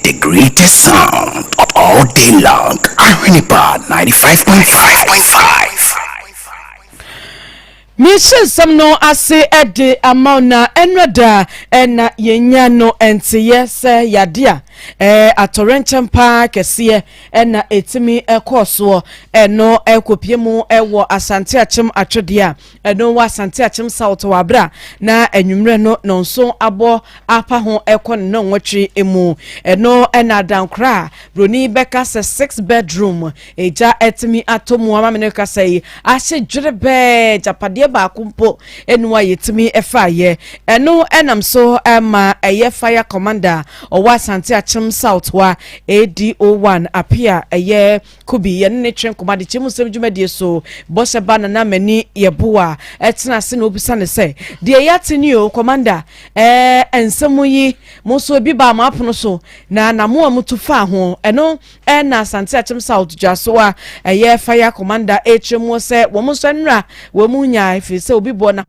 the greatest sound all day long. Ahwenepa 95.5. Misha samno ase ede amauna enrada ena yenya no entiye se yadia atorenchempa kesiye ena etimi ekoso eno ekopiemu ewo asante achim atwedia eno wa asante achim south wabra na enwumre no nonso abo apa ho ekon no nwotwe emu eno ena dankra broni beka se 6 bedroom eja etimi atomu amamene kasai ahye dwerebe japade ba kumpo enwa yetimi efaye eno enam so ma eye fire commander owa asante achim south wa AD01 apia eye kubi ye ne twen komade chemu semdwumade so boshe bana na mani yeboa etena se na obisa ne se de yatini o commander ensemu yi mo so bi ba ma apono so na mo amutufa ho eno na asante achim south jaso a eye fire commander echemu se wo mo so nra wo mu nya ifi se obi bo na